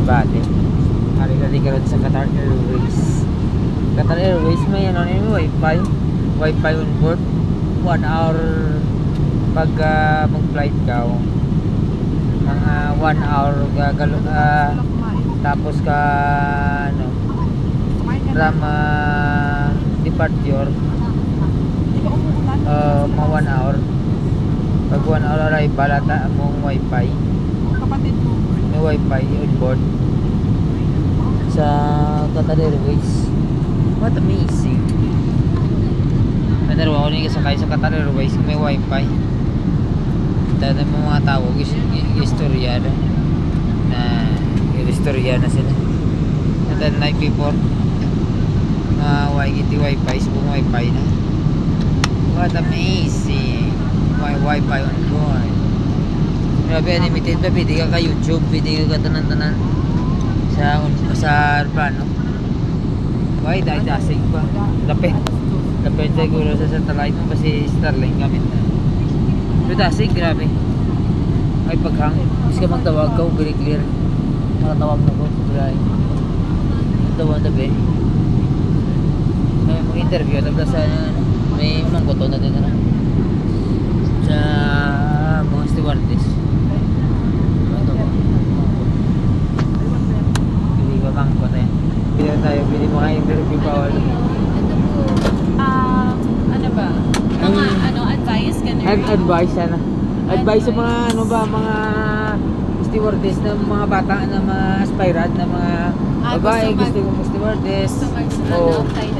Bate. Hari-hari ka rin sa Qatar Airways. Qatar Airways may ano na yung Wi-Fi on board. 1 hour pag mag-flight ka. Mga 1 hour gagalo tapos ka ano from departure mga 1 hour. Pag 1 hour arrival ata mong Wi-Fi. Kapatid mo. May Wi-Fi on board sa Qatar Airways. What amazing. Pero ako nang kasakay sa Qatar Airways may Wi-Fi. Dahil ng mga tao istorya na sila. And then night before Wi-Fi subong Wi-Fi na. What amazing. Wi-Fi on board. Grabe, unlimited pa, pwede ka YouTube, pwede ka tanan-tanan sa plano. Why, dasig pa. Lapit siguro sa satellite mo kasi Starlink gamit na. Pero dasig, grabe. Ay, paghang. Bis ka magtawag ka, very clear. Makatawag na ko, grabe. Tawag na ba eh. May mga interview, tapos sa may mangkoto na din na sa mga stewardess. Pili ba mangkot eh? Pili mo kayo interview pa wala. Ano ba? Mga advice ka na rin? Advice sana. Advice sa mga mga stewardess na mga bata na mga aspirant na mga babae gusto mong stewardess.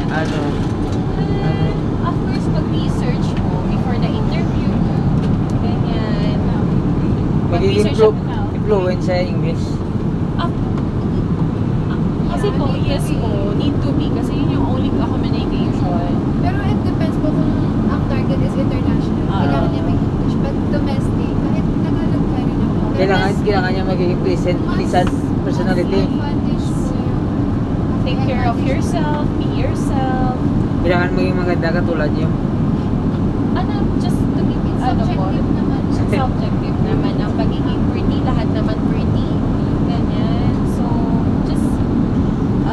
Ano? Of course, mag-research mo before the interview. Ganyan. Magiging influence sa English. Kasi po, yes po, need to be. Kasi yun yung only communication. Pero it depends po kung ang target is international. Kailangan niya may English. But domestic, kahit Tagalog ka rin ako. Kailangan niya magiging pleasant personality. Advantage po yun. Take care of yourself, be yourself. Kailangan maging maganda katulad niyo. Just to be, Subjective naman. subjective naman. Ang pagiging pretty, lahat naman pretty. Ganyan. So, just,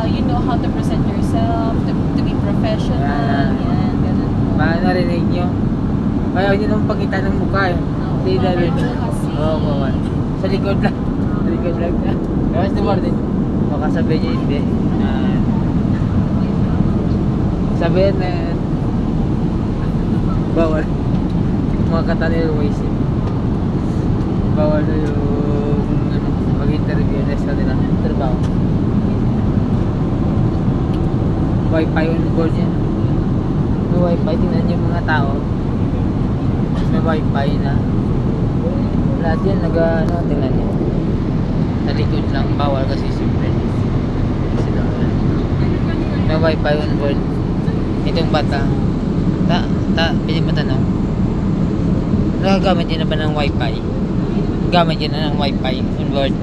you know how to present yourself, to be professional. Yan, ganun po. Narinig niyo. Kaya hindi naman pakita ng mukha eh. Hindi dahil. Kasi, Oo. Sa likod lang. Sa likod lang na. Kaya steward din. Baka sabihin niya hindi. Sabihin na bawal. Mga Qatar Airways eh. Bawal na yung mag-interview na sa nila. Trabaho. Wi-Fi on board yan. May Wi-Fi. Tingnan yung mga tao. May Wi-Fi na. Lahat yan tingnan nyo. Sa likod lang. Bawal kasi siyempre. May Wi-Fi on board. Itong bata. Pwede matanong. Nagagamit yun na ba ng Wi-Fi? Gamit yun na ng Wi-Fi on board.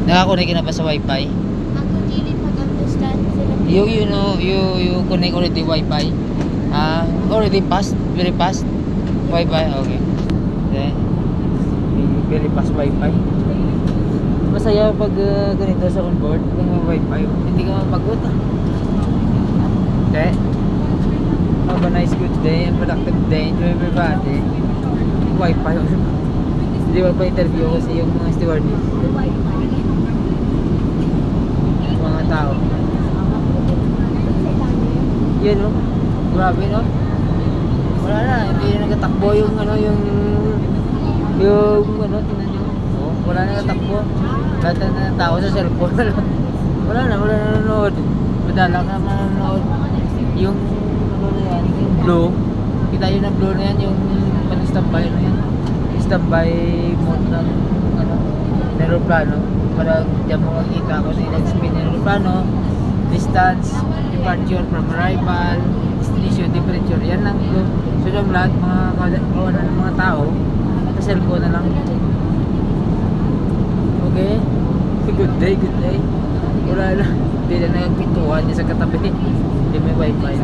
Nakakunik yun na ba sa Wi-Fi? Ako dili mag-understand sila. You connect already Wi-Fi? Already fast? Very fast? Wi-Fi? Okay. Very fast Wi-Fi. Masaya pag ganito sa onboard kung may Wi-Fi. Hindi ka mapagod. Okay. Have a nice good day and productive day to everybody. Wi-Fi. Hindi ba pa interview kasi yung mga stewardess. Mga tao. Yan no. Grabe no. Wala na, hindi na nagtatakbo yung tingnan nyo. Oh, wala na nagtatakbo. Lahat na tao sa cellphone. wala na nanonood. Madala ka manonood. Yung yung blue. Kita yun ang blue na yan, yung standby na yan. Standby mode ng aeroplano. Para dyan mo makikita kung sino nag-spin ng aeroplano. Distance, departure from arrival, destination, temperature. Yan lang blue. So yung lahat kawalan ng mga tao sa cellphone na lang. Okay? Good day. Wala na. Hindi na nagpintuan niya sa katabi. Hindi may wifi.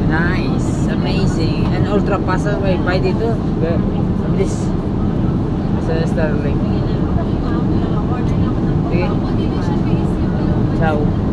Nice. Amazing. And ultra fast ang wifi dito. This sa Starlink. Now.